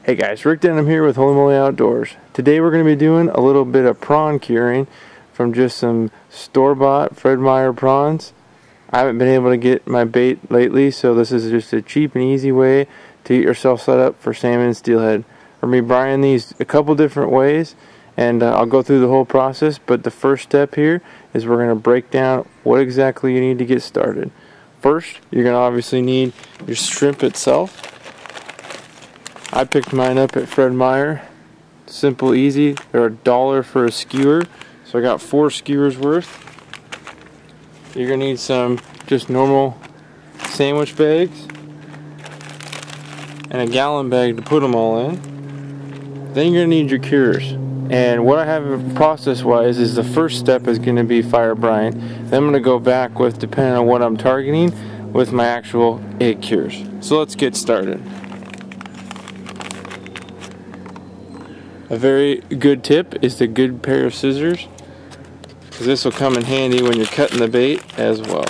Hey guys, Rick Denham here with Holy Moly Outdoors. Today we're going to be doing a little bit of prawn curing from just some store-bought Fred Meyer prawns. I haven't been able to get my bait lately, so this is just a cheap and easy way to get yourself set up for salmon and steelhead. We're going to be brining these a couple different ways, and I'll go through the whole process, but the first step here is we're going to break down what exactly you need to get started. First, you're going to obviously need your shrimp itself. I picked mine up at Fred Meyer. Simple, easy. They're $1 for a skewer, so I got 4 skewers worth. You're gonna need some just normal sandwich bags and a gallon bag to put them all in. Then you're gonna need your cures. And what I have process-wise is the first step is gonna be fire brine. Then I'm gonna go back with, depending on what I'm targeting, with my actual egg cures. So let's get started. A very good tip is the good pair of scissors, because this will come in handy when you're cutting the bait as well.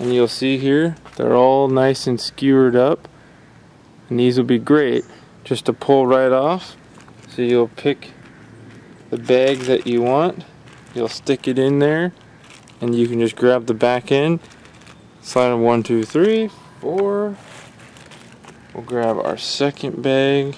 And you'll see here, they're all nice and skewered up. And these will be great just to pull right off. So you'll pick the bag that you want, you'll stick it in there, and you can just grab the back end, slide them 1, 2, 3, 4. We'll grab our second bag.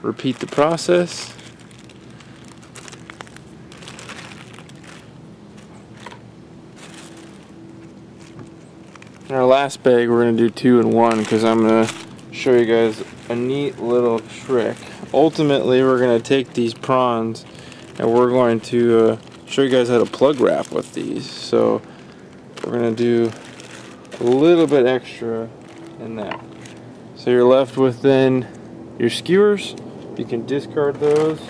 Repeat the process. In our last bag we're going to do 2 in 1, because I'm going to show you guys a neat little trick. Ultimately we're going to take these prawns and we're going to show you guys how to plug wrap with these. So we're going to do a little bit extra in that. So you're left with then your skewers. You can discard those.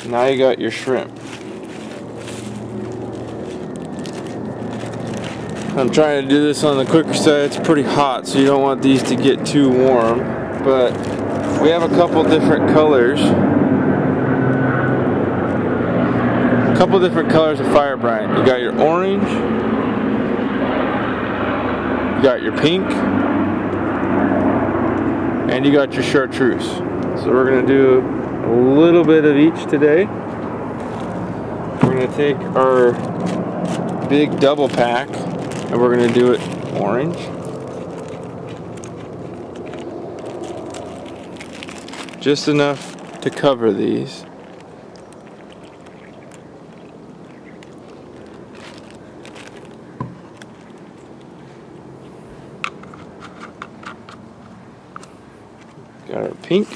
Now you got your shrimp. I'm trying to do this on the quicker side. It's pretty hot, so you don't want these to get too warm. But we have a couple different colors. A couple different colors of fire brine. You got your orange. You got your pink. And you got your chartreuse. So we're going to do a little bit of each today. We're going to take our big double pack and we're going to do it orange. Just enough to cover these. Got our pink.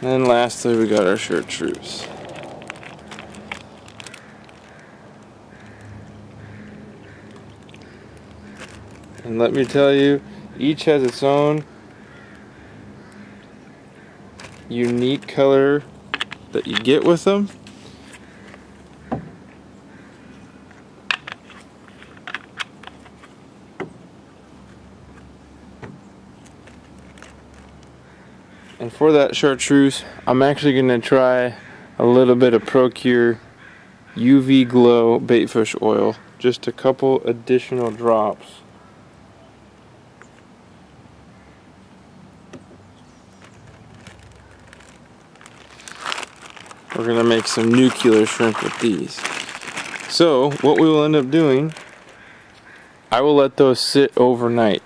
And then lastly we got our chartreuse. And let me tell you, each has its own unique color that you get with them. And for that chartreuse, I'm actually going to try a little bit of Procure UV Glow baitfish oil. Just a couple additional drops. We're going to make some nuclear shrimp with these. So what we will end up doing, I will let those sit overnight.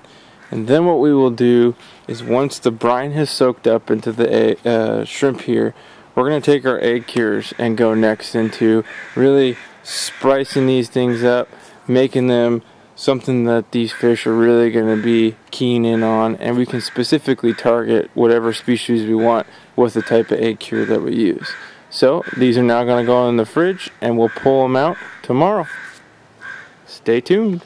And then what we will do is once the brine has soaked up into the shrimp here, we're going to take our egg cures and go next into really spicing these things up, making them something that these fish are really going to be keen in on, and we can specifically target whatever species we want with the type of egg cure that we use. So these are now going to go in the fridge and we'll pull them out tomorrow. Stay tuned.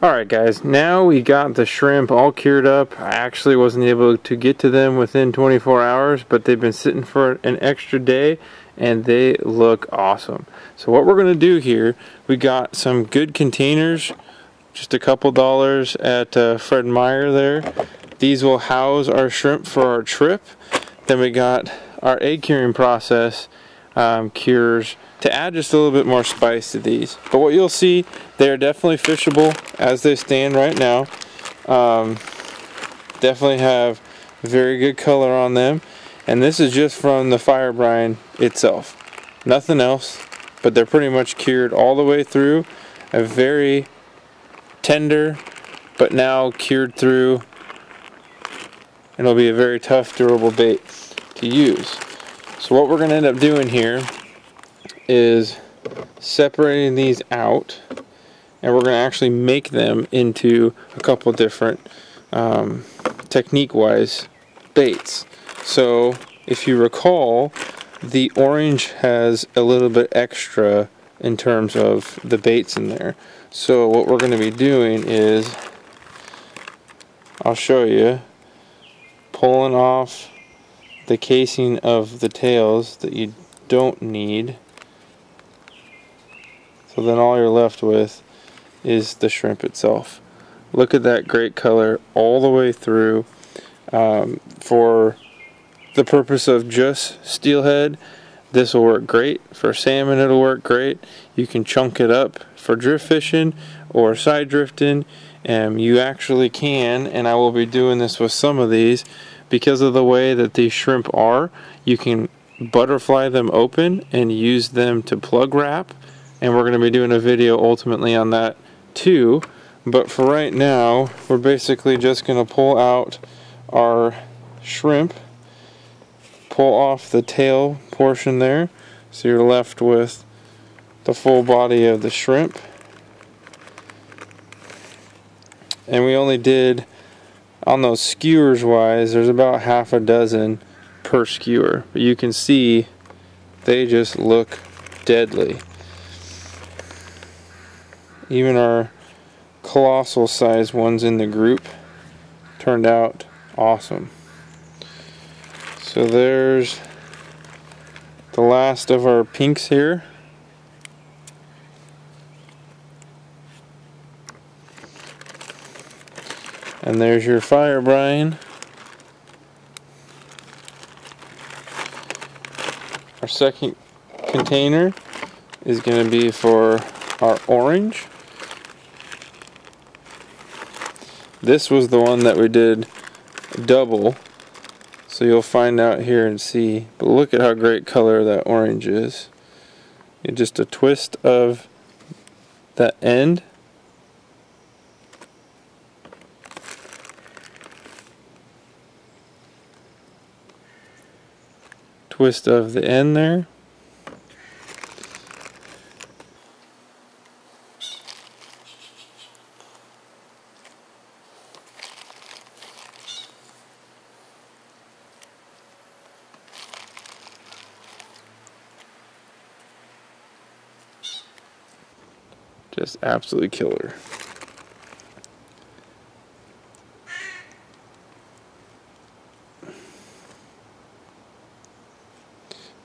Alright guys, now we got the shrimp all cured up. I actually wasn't able to get to them within 24 hours, but they've been sitting for an extra day and they look awesome. So what we're going to do here, we got some good containers, just a couple dollars at Fred Meyer there. These will house our shrimp for our trip. Then we got our egg curing process cures to add just a little bit more spice to these. But what you'll see, they are definitely fishable as they stand right now. Definitely have very good color on them. And this is just from the fire brine itself. Nothing else, but they're pretty much cured all the way through. A very tender, but now cured through. And it'll be a very tough, durable bait to use. So what we're going to end up doing here is separating these out, and we're going to actually make them into a couple different technique-wise baits. So if you recall, the orange has a little bit extra in terms of the baits in there. So what we're going to be doing is, I'll show you, pulling off the casing of the tails that you don't need. So then all you're left with is the shrimp itself. Look at that great color all the way through. For the purpose of just steelhead, this will work great. For salmon, it'll work great. You can chunk it up for drift fishing or side drifting. You actually can, and I will be doing this with some of these, because of the way that these shrimp are, you can butterfly them open and use them to plug wrap. And we're going to be doing a video ultimately on that too. But for right now, we're basically just going to pull out our shrimp, pull off the tail portion there, so you're left with the full body of the shrimp. And we only did, on those skewers wise, there's about half a dozen per skewer. But you can see they just look deadly. Even our colossal size ones in the group turned out awesome. So there's the last of our pinks here. And there's your fire brine. Our second container is going to be for our orange. This was the one that we did double, so you'll find out here and see. But look at how great color that orange is. Just a twist of that end. Twist of the end there. Just absolutely killer.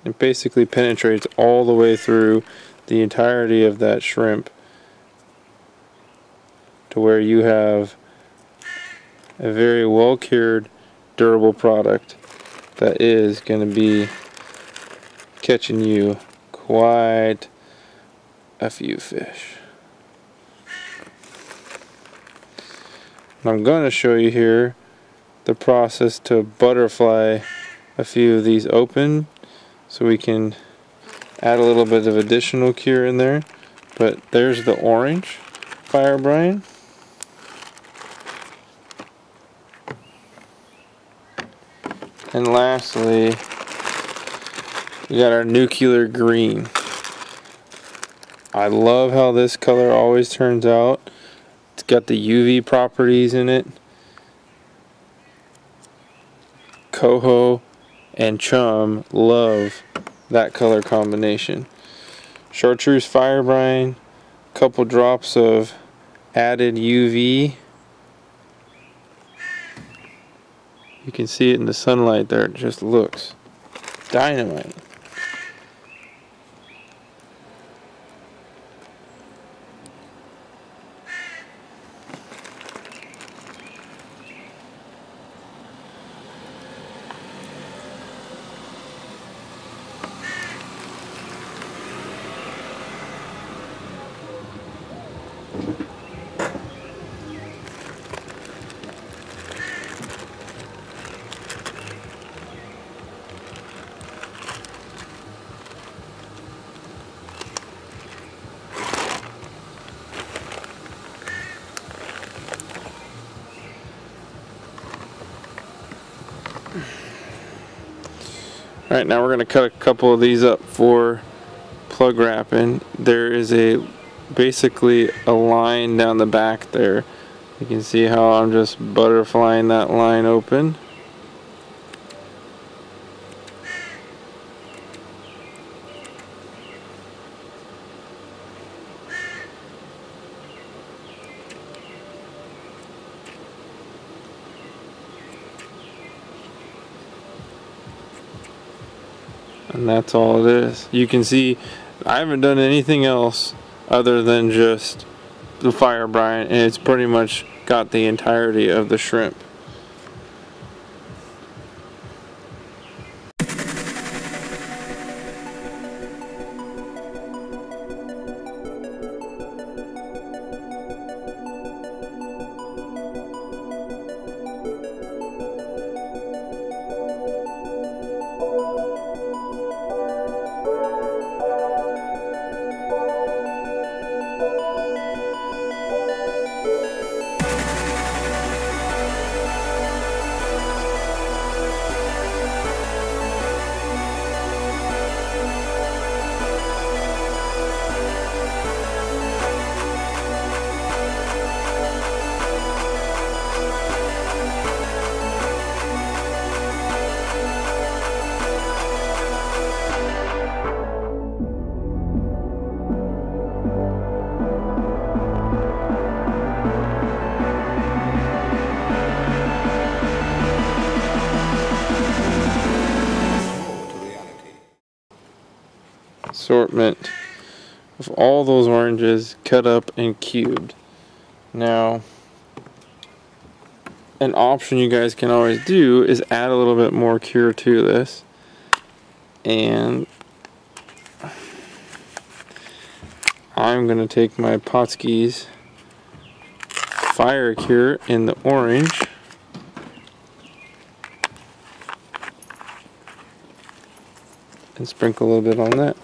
It basically penetrates all the way through the entirety of that shrimp to where you have a very well cured, durable product that is going to be catching you quite a few fish. I'm going to show you here the process to butterfly a few of these open, so we can add a little bit of additional cure in there. But there's the orange fire brine. And lastly, We got our nuclear green. I love how this color always turns out. It's got the UV properties in it. Coho and chum love that color combination. Chartreuse fire brine, couple drops of added UV. You can see it in the sunlight there, it just looks dynamite. Alright, now we're going to cut a couple of these up for plug wrapping. There is basically a line down the back there. You can see how I'm just butterflying that line open. And that's all it is. You can see I haven't done anything else other than just the fire brine, and it's pretty much got the entirety of the shrimp. Assortment of all those oranges cut up and cubed. Now, an option you guys can always do is add a little bit more cure to this, and I'm going to take my Pautzke's fire cure in the orange and sprinkle a little bit on that.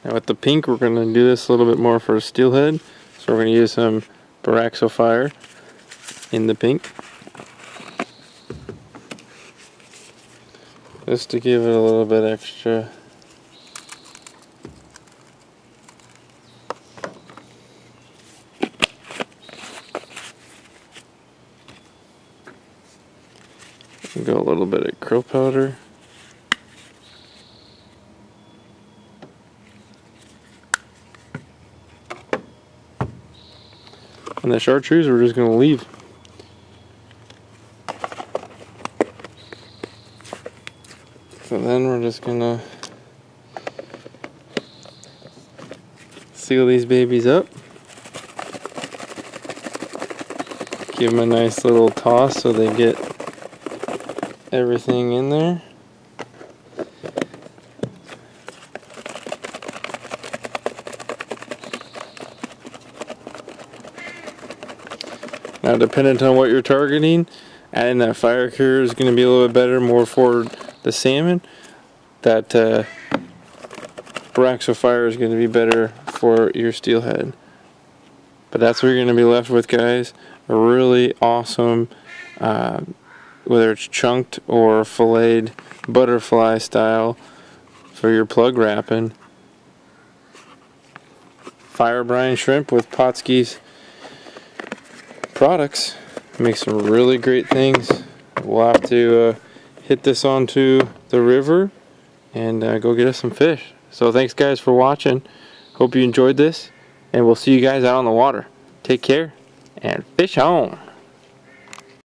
Now with the pink, we're going to do this a little bit more for steelhead. So we're going to use some Boraxo fire in the pink, just to give it a little bit extra Go a little bit of krill powder. And the chartreuse we're just going to leave. So then we're just going to seal these babies up. Give them a nice little toss so they get everything in there. Now, depending on what you're targeting, adding that fire cure is going to be a little bit better, more for the salmon. That Boraxo fire is going to be better for your steelhead. But that's what you're going to be left with, guys. A really awesome, whether it's chunked or filleted butterfly style for your plug wrapping. Fire brine shrimp with Pautzke's products. Make some really great things. We'll have to hit this onto the river and go get us some fish. So thanks guys for watching. Hope you enjoyed this, and we'll see you guys out on the water. Take care and fish on.